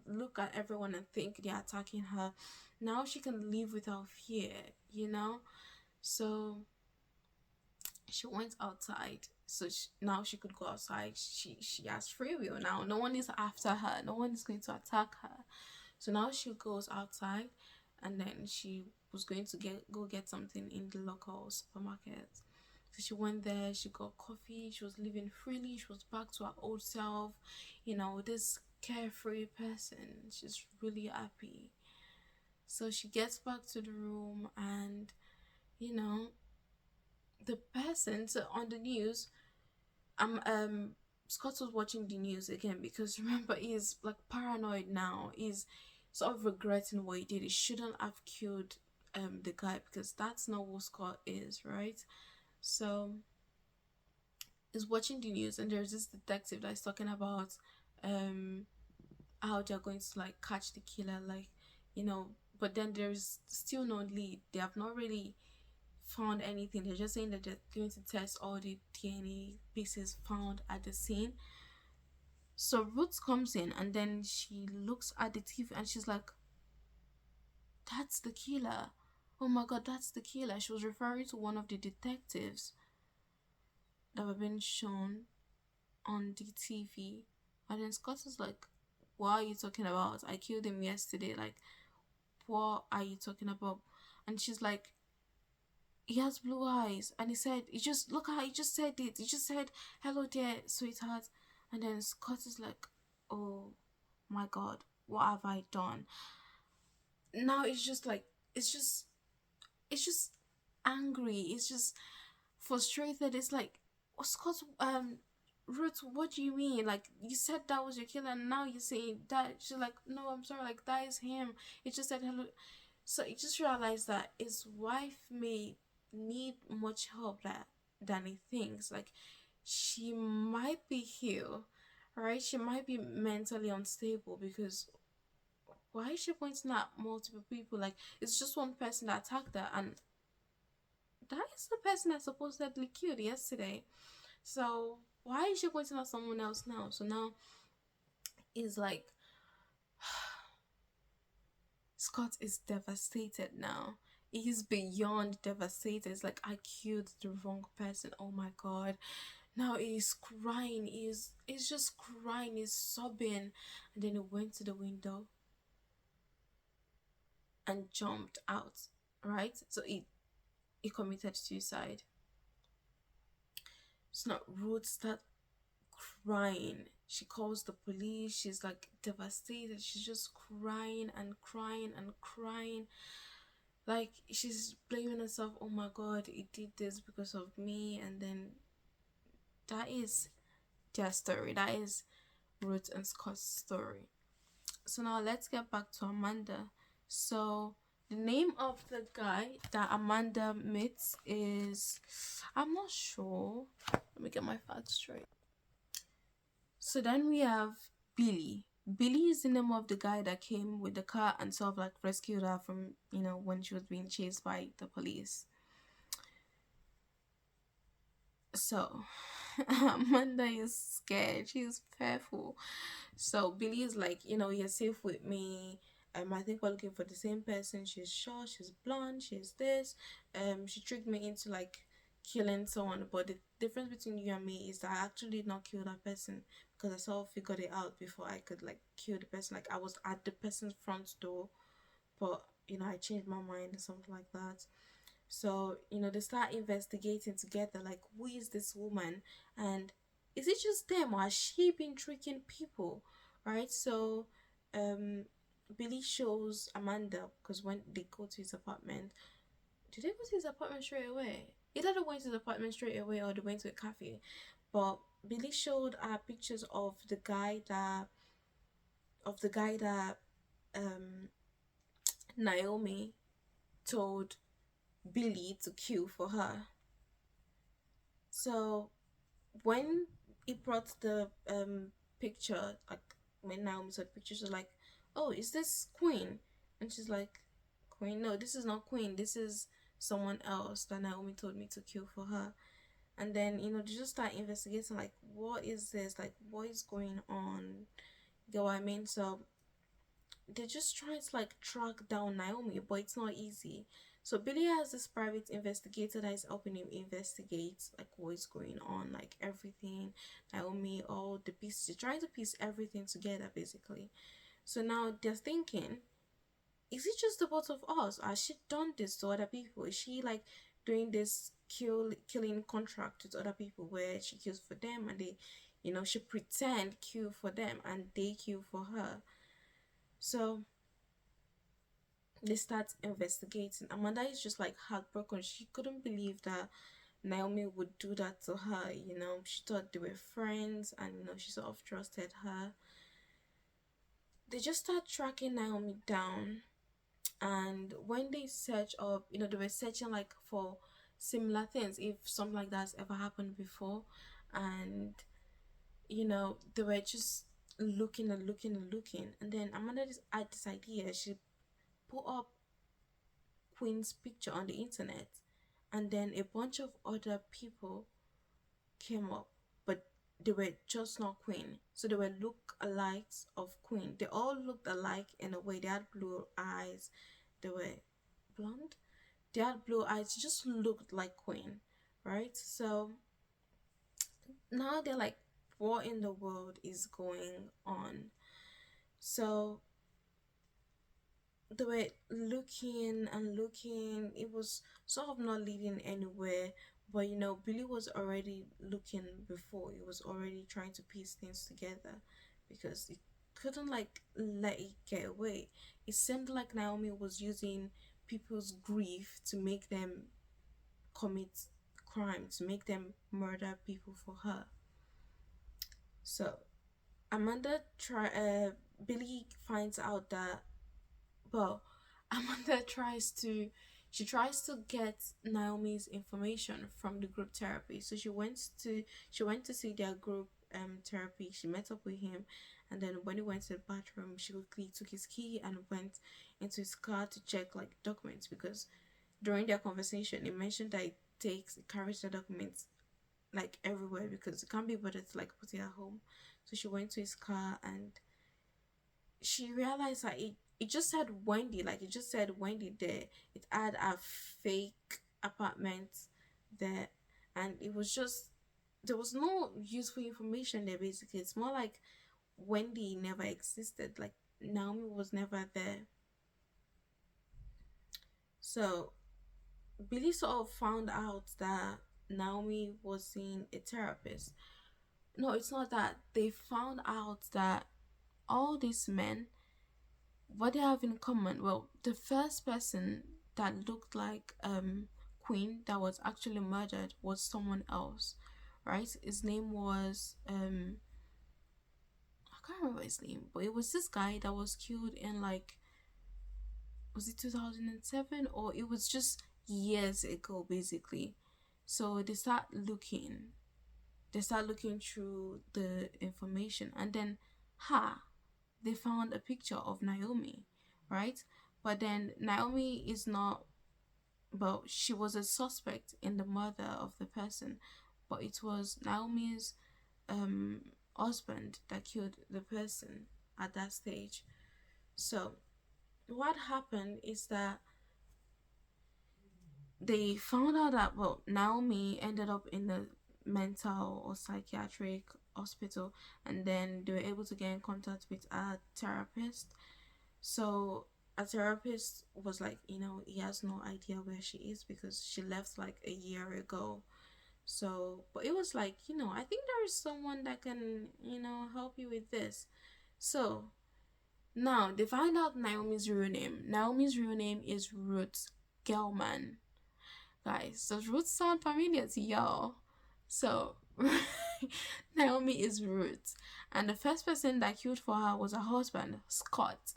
look at everyone and think they're attacking her. Now she can live without fear. So she went outside. So now she could go outside. She has free will now. No one is after her. No one is going to attack her. So now she goes outside, and then she was going to go get something in the local supermarket. So she went there, she got coffee, she was living freely, she was back to her old self, this carefree person. She's really happy. So she gets back to the room, and the person, so on the news, Scott was watching the news again because remember he's like paranoid now. He's sort of regretting what he did. He shouldn't have killed the guy because that's not who Scott is, right? So he's watching the news, and there's this detective that's talking about how they're going to like catch the killer, like but then there's still no lead. They have not really found anything. They're just saying that they're going to test all the DNA pieces found at the scene. So Ruth comes in, and then she looks at the TV and she's like, that's the killer. Oh my God, that's the killer. She was referring to one of the detectives that were being shown on the TV. And then Scott is like, what are you talking about? I killed him yesterday. Like, what are you talking about? And she's like, he has blue eyes. And he just, look at how he just said it. He just said, hello there, sweetheart. And then Scott is like, oh my God, what have I done? Now it's just like, it's just angry. It's just frustrated. It's like, oh, Scott, Ruth, what do you mean? Like, you said that was your killer, and now you're saying that. She's like, no, I'm sorry, like, that is him. He just said hello. So he just realized that his wife may need much help than he thinks. Like, she might be healed, right? She might be mentally unstable because why is she pointing at multiple people? Like, it's just one person that attacked her, and that is the person that supposedly killed yesterday. So why is she pointing at someone else now? So now it's like Scott is devastated now. He's beyond devastated. It's like I killed the wrong person. Oh my god. Now he's crying. He's just crying. He's sobbing. And then he went to the window and jumped out. Right? So he committed suicide. It's not Ruth start crying. She calls the police. She's like devastated. She's just crying and crying and crying. Like she's blaming herself. Oh my god, he did this because of me. And then that is their story. That is Ruth and Scott's story. So now let's get back to Amanda. So the name of the guy that Amanda meets is, I'm not sure. Let me get my facts straight. So then we have Billy. Billy is the name of the guy that came with the car and sort of like rescued her from, when she was being chased by the police. So Amanda is scared. She's fearful. So Billy is like, you're safe with me. I think we're looking for the same person. She's short, she's blonde, she's this. She tricked me into like killing someone. But the difference between you and me is that I actually did not kill that person because I sort of figured it out before I could like kill the person. Like I was at the person's front door, but I changed my mind or something like that. So, they start investigating together, like, who is this woman? And is it just them or has she been tricking people? Right? So, Billy shows Amanda, because when they go to his apartment, did they go to his apartment straight away? Either they went to his apartment straight away or they went to a cafe. But Billy showed pictures of the guy that Naomi told Billy to kill for her. So when he brought the picture, like when Naomi saw the picture, she was like, "Oh, is this Queen?" And she's like, "Queen? No, this is not Queen. This is someone else that Naomi told me to kill for her." And then they just start investigating, like, what is this? Like, what is going on? You get what I mean? So they're just trying to like track down Naomi, but it's not easy. So Billy has this private investigator that is helping him investigate like what is going on, like everything. Naomi, all the pieces, they're trying to piece everything together basically. So now they're thinking, is it just the both of us? Has she done this to other people? Is she like doing this killing contract with other people where she kills for them and they, she pretend kill for them and they kill for her? So they start investigating. Amanda is just like heartbroken. She couldn't believe that Naomi would do that to her. She thought they were friends and she sort of trusted her. They just start tracking Naomi down, and when they search up, they were searching like for similar things if something like that's ever happened before, and they were just looking and looking and looking, and then Amanda just had this idea. She put up Queen's picture on the internet, and then a bunch of other people came up, but they were just not Queen. So they were look-alikes of Queen. They all looked alike in a way. They had blue eyes. They were blonde. They had blue eyes. Just looked like Queen, right? So now they're like, what in the world is going on? So they were looking and looking. It was sort of not leading anywhere, but Billy was already looking before. He was already trying to piece things together because he couldn't like let it get away. It seemed like Naomi was using people's grief to make them commit crime, to make them murder people for her. So Billy finds out that, well, Amanda tries to she tries to get Naomi's information from the group therapy. So she went to see their group therapy. She met up with him, and then when he went to the bathroom, she quickly took his key and went into his car to check like documents, because during their conversation, it mentioned that it carries the documents like everywhere because it can't be bothered to like put it at home. So she went to his car and she realized that it just said Wendy, like it just said Wendy there. It had a fake apartment there, and it was just, there was no useful information there. Basically, it's more like Wendy never existed. Like Naomi was never there. So Billy sort of found out that Naomi was seeing a therapist. No, it's not that. They found out that all these men, what they have in common, well, the first person that looked like Queen that was actually murdered was someone else, right? His name was I can't remember his name, but it was this guy that was killed in like, was it 2007, or it was just years ago basically. So they start looking through the information, and then ha, they found a picture of Naomi, right? But then Naomi is not, well, she was a suspect in the murder of the person, but it was Naomi's um husband that killed the person at that stage. So what happened is that they found out that, well, Naomi ended up in the mental or psychiatric hospital, and then they were able to get in contact with a therapist. So a therapist was like, he has no idea where she is because she left like a year ago. So, but it was like, I think there is someone that can, help you with this. So now they find out Naomi's real name. Naomi's real name is Ruth Gelman. Guys, does Ruth sound familiar to y'all? So Naomi is Ruth. And the first person that killed for her was her husband, Scott.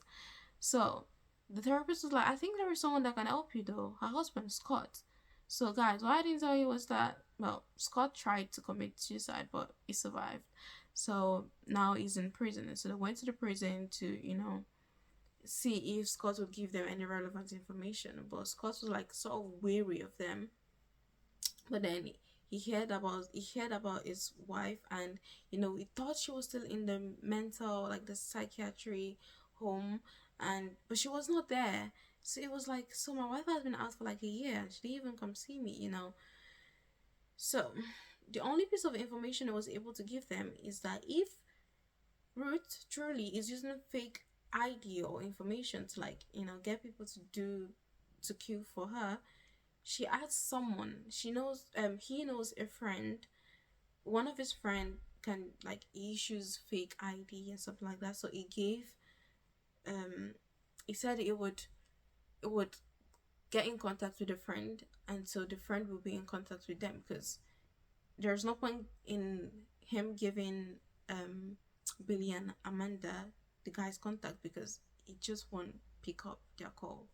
So the therapist was like, I think there is someone that can help you though. Her husband, Scott. So guys, what I didn't tell you was that, well, Scott tried to commit suicide, but he survived. So now he's in prison. So they went to the prison to, see if Scott would give them any relevant information. But Scott was like sort of weary of them. But then he heard about his wife, and he thought she was still in the mental, like the psychiatry home, and but she was not there. So it was like, so my wife has been out for like a year, she didn't even come see me. So the only piece of information I was able to give them is that if Ruth truly is using fake ID or information to like get people to queue for her, she asked someone she knows, he knows a friend, one of his friend can like issues fake ID and something like that. So um he said it would get in contact with a friend, and so the friend will be in contact with them, because there's no point in him giving Billy and Amanda the guy's contact, because he just won't pick up their call.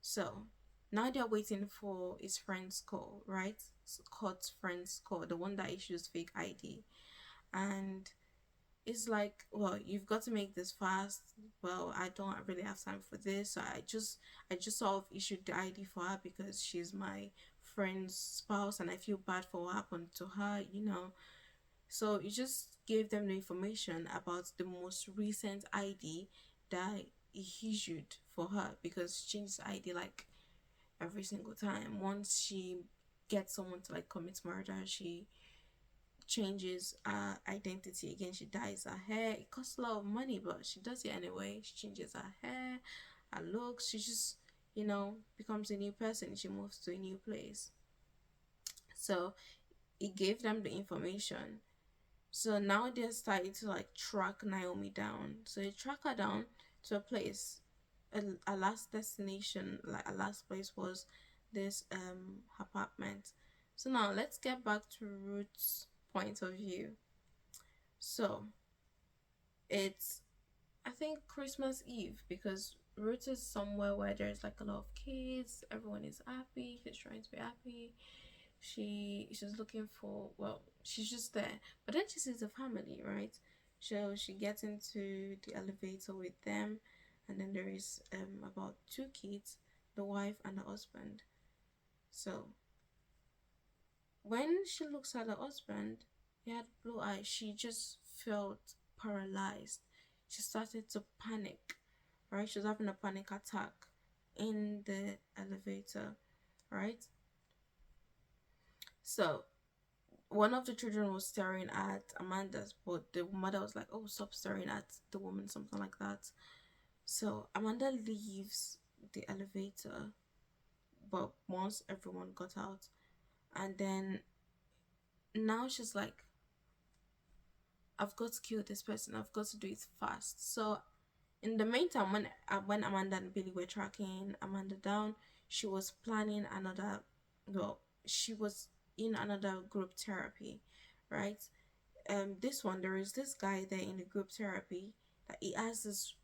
So now they're waiting for his friend's call, right? Scott's friend's call, the one that issues fake ID. And it's like, well, you've got to make this fast. Well, I don't really have time for this. So I just sort of issued the ID for her because she's my friend's spouse, and I feel bad for what happened to her. So you just gave them the information about the most recent ID that he issued for her, because she changes ID like every single time. Once she gets someone to like commit murder, she changes her identity again. She dyes her hair. It costs a lot of money, but she does it anyway. She changes her hair, her looks. She just, becomes a new person. She moves to a new place. So it gave them the information. So now they're starting to like track Naomi down. So they track her down to a place. A last destination, like a last place, was this apartment. So now let's get back to Ruth's point of view. So it's, I think, Christmas Eve, because Ruth is somewhere where there's like a lot of kids, everyone is happy, she's trying to be happy. She's looking for, well, she's just there. But then she sees the family, right? So she gets into the elevator with them, and then there is about two kids, the wife and the husband. So when she looks at her husband, he had blue eyes. She just felt paralyzed. She started to panic, right? She was having a panic attack in the elevator, right? So one of the children was staring at Amanda's, but the mother was like, "Oh, stop staring at the woman," something like that. So Amanda leaves the elevator, but once everyone got out, and then now she's like, I've got to kill this person. I've got to do it fast. So in the meantime, when Amanda and Billy were tracking Amanda down, she was planning another. Well, she was in another group therapy, right? This one, there is this guy there in the group therapy that he has this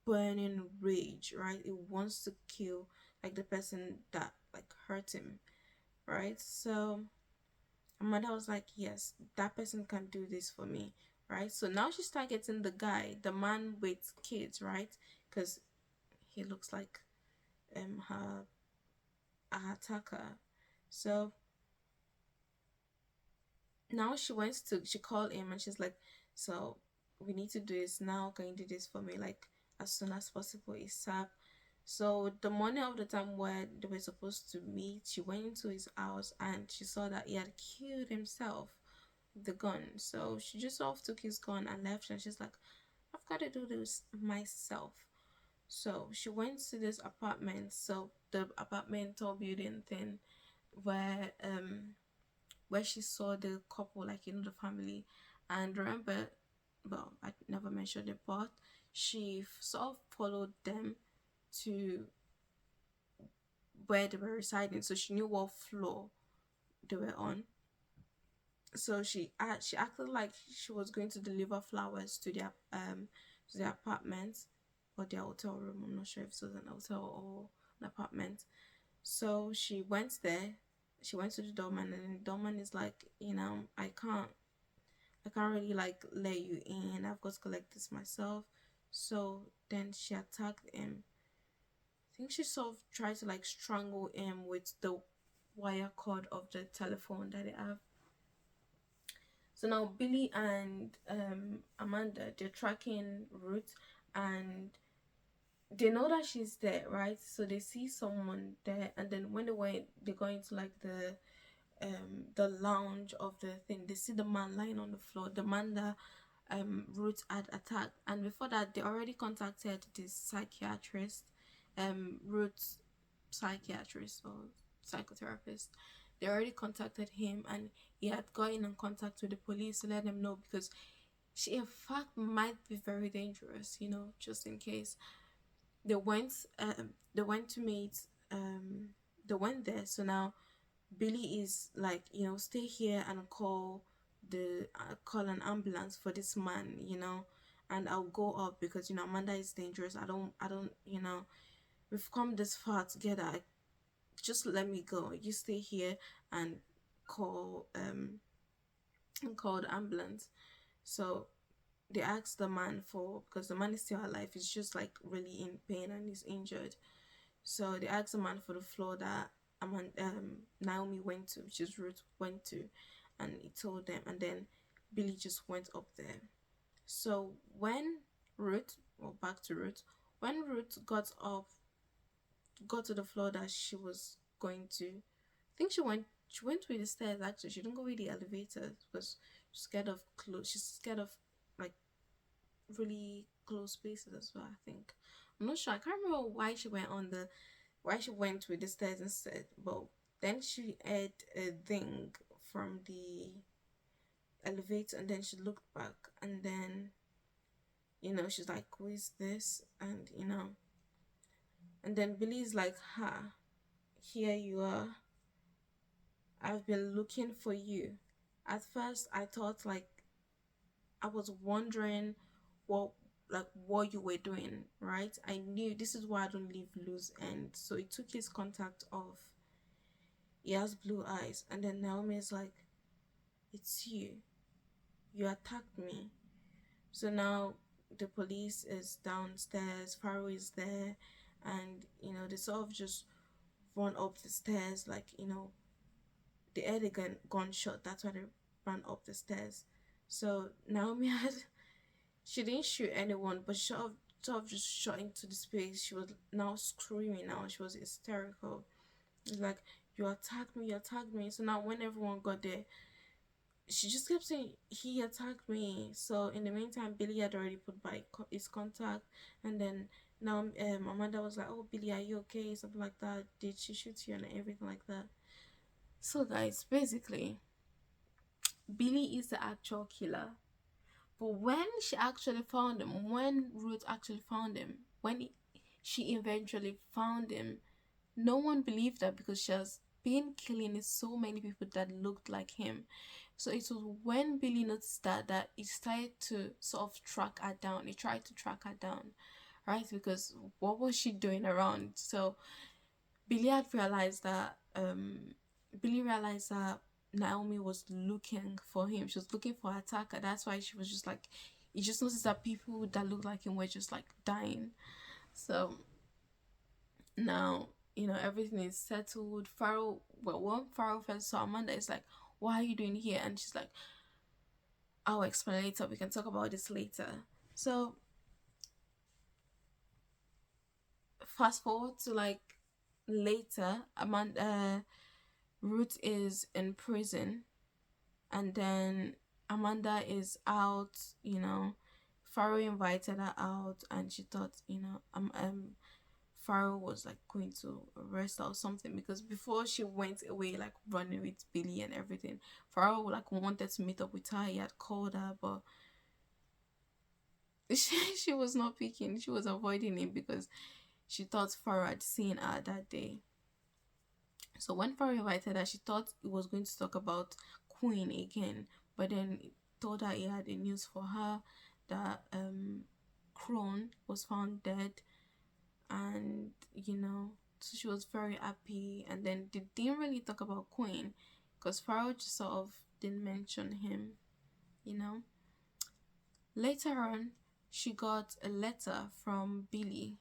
burning rage, right? He wants to kill like the person that like hurt him, right? So Amanda was like, yes, that person can do this for me, right? So now she's targeting the guy, the man with kids, right? Because he looks like her attacker. So now she called him and she's like, so we need to do this now. Can you do this for me, like as soon as possible, ASAP? So the morning of the time where they were supposed to meet, she went into his house and she saw that he had killed himself with the gun. So she just sort of took his gun and left, and she's like, I've got to do this myself. So she went to this apartment, so the apartment tall building thing, where she saw the couple, like, the family. And remember, well, I never mentioned it, but she sort of followed them to where they were residing, so she knew what floor they were on. So she acted like she was going to deliver flowers to their apartment or their hotel room. I'm not sure if it was an hotel or an apartment. So she went there. She went to the doorman, and the doorman is like, I can't really like let you in. I've got to collect this myself. So then she attacked him. I think she sort of tried to like strangle him with the wire cord of the telephone that they have. So now Billy and Amanda, they're tracking Ruth, and they know that she's there, right? So they see someone there, and then when they go into like the lounge of the thing, they see the man lying on the floor, the man that Ruth had attacked. And before that, they already contacted this psychiatrist, Ruth's psychiatrist or psychotherapist. They already contacted him, and he had gotten in contact with the police to let them know, because she in fact might be very dangerous, just in case. They went to meet they went there. So now Billy is like, stay here and call an ambulance for this man, and I'll go up because Amanda is dangerous. I don't we've come this far together. Just let me go. You stay here and call the ambulance. So they asked the man because the man is still alive. He's just like really in pain and he's injured. So they asked the man for the floor that Naomi went to, which is Ruth went to, and he told them. And then Billy just went up there. So when back to Ruth, when Ruth got to the floor that she was going to, I think she went with the stairs. Actually, she didn't go with the elevator because she's scared of she's scared of like really close spaces as well. I think, I'm not sure. I can't remember why she went with the stairs instead. But then she heard a ding from the elevator, and then she looked back, and then she's like, who is this? And then Billy's like, ha, here you are. I've been looking for you. At first I thought, like, I was wondering what like what you were doing, right? I knew this is why I don't leave loose ends. So it took his contact off. He has blue eyes, and then Naomi is like, "It's you. You attacked me." So now the police is downstairs. Pharaoh is there, and they sort of just run up the stairs, like they heard a gunshot. That's why they ran up the stairs. So Naomi had she didn't shoot anyone, but sort of just shot into the space. She was now screaming. Now she was hysterical. It's like, "You attacked me, you attacked me." So now when everyone got there, she just kept saying, "He attacked me." So in the meantime, Billy had already put by his contact, and then now Amanda was like, "Oh, Billy, are you okay?" Something like that. Did she shoot you and everything like that? So guys, basically, Billy is the actual killer. But when she actually found him, when Ruth actually found him, she eventually found him, no one believed her because she has been killing so many people that looked like him. So it was when Billy noticed that he started to sort of track her down. He tried to track her down, right? Because what was she doing around? So Billy had realized that Billy realized that Naomi was looking for him. She was looking for her attacker. That's why she was just like, he just noticed that people that looked like him were just like dying. So now everything is settled. Pharaoh, well, when Pharaoh first saw Amanda, is like, "What are you doing here?" And she's like, "I'll explain later. We can talk about this later." So fast forward to like later, Ruth is in prison, and then Amanda is out. Pharaoh invited her out, and she thought, Pharaoh was like going to arrest her or something, because before she went away, like running with Billy and everything, Pharaoh like wanted to meet up with her. He had called her, but she was not picking. She was avoiding him because she thought Pharaoh had seen her that day. So when Pharaoh invited her, she thought he was going to talk about Queen again, but then he told her he had a news for her, that Crone was found dead, and so she was very happy. And then they didn't really talk about Queen because Pharaoh just sort of didn't mention him. Later on, she got a letter from Billy.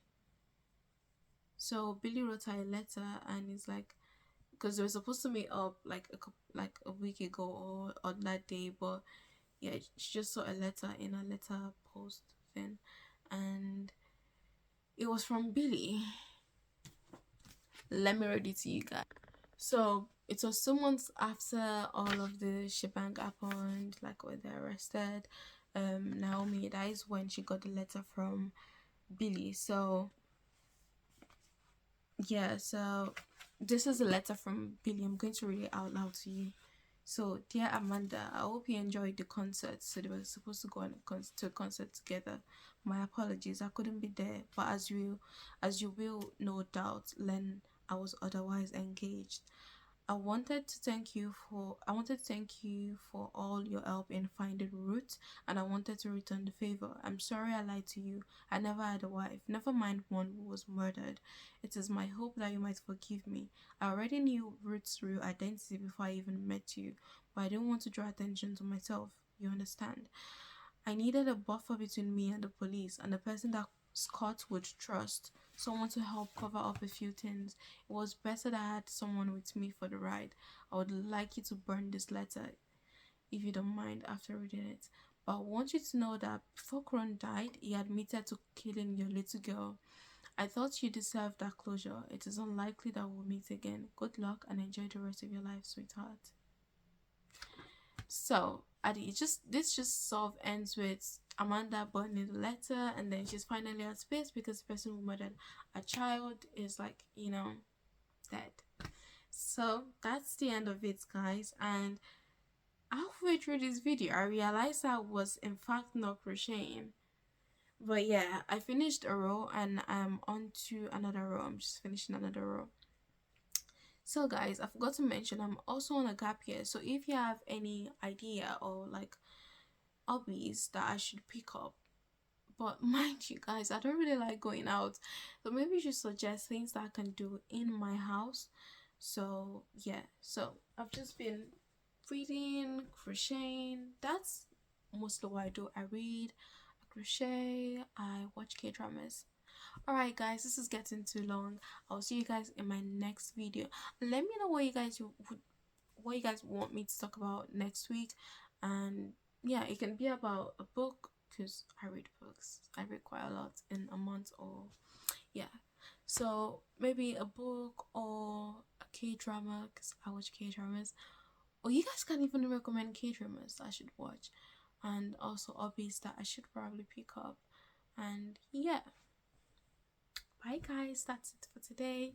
So Billy wrote her a letter, and it's like, because they were supposed to meet up like a week ago or on that day, but yeah, she just saw a letter in a letter post thing, and it was from Billy. Let me read it to you guys. So it was 2 months after all of the shebang happened, like when they arrested Naomi. That is when she got the letter from Billy. So yeah, so this is a letter from Billy. I'm going to read it out loud to you. So, dear Amanda, I hope you enjoyed the concert. So they were supposed to go to a concert together. My apologies, I couldn't be there. But as you will no doubt learn, I was otherwise engaged. I wanted to thank you for all your help in finding Ruth, and I wanted to return the favor. I'm sorry I lied to you. I never had a wife, never mind one who was murdered. It is my hope that you might forgive me. I already knew Ruth's real identity before I even met you, but I didn't want to draw attention to myself. You understand? I needed a buffer between me and the police, and the person that Scott would trust, someone to help cover up a few things. It was better that I had someone with me for the ride. I would like you to burn this letter, if you don't mind, after reading it. But I want you to know that before Kron died, he admitted to killing your little girl. I thought you deserved that closure. It is unlikely that we'll meet again. Good luck and enjoy the rest of your life, sweetheart. So this just sort of ends with Amanda burning the letter, and then she's finally at space because the person who murdered a child is like, dead. So that's the end of it, guys. And halfway through this video, I realized I was in fact not crocheting. But yeah, I finished a row and I'm on to another row. I'm just finishing another row. So guys, I forgot to mention I'm also on a gap year. So if you have any idea or like hobbies that I should pick up, But mind you guys, I don't really like going out, so maybe you should suggest things that I can do in my house. So yeah, so I've just been reading, crocheting. That's mostly what I do. I read, I crochet, I watch K dramas. Alright guys, this is getting too long. I'll see you guys in my next video. Let me know what you guys would, what you guys want me to talk about next week. And yeah, it can be about a book, because I read books. I read quite a lot in a month, or yeah. So maybe a book or a K drama, because I watch K dramas. Or you guys can even recommend K dramas I should watch, and also hobbies that I should probably pick up. And yeah, bye guys, that's it for today.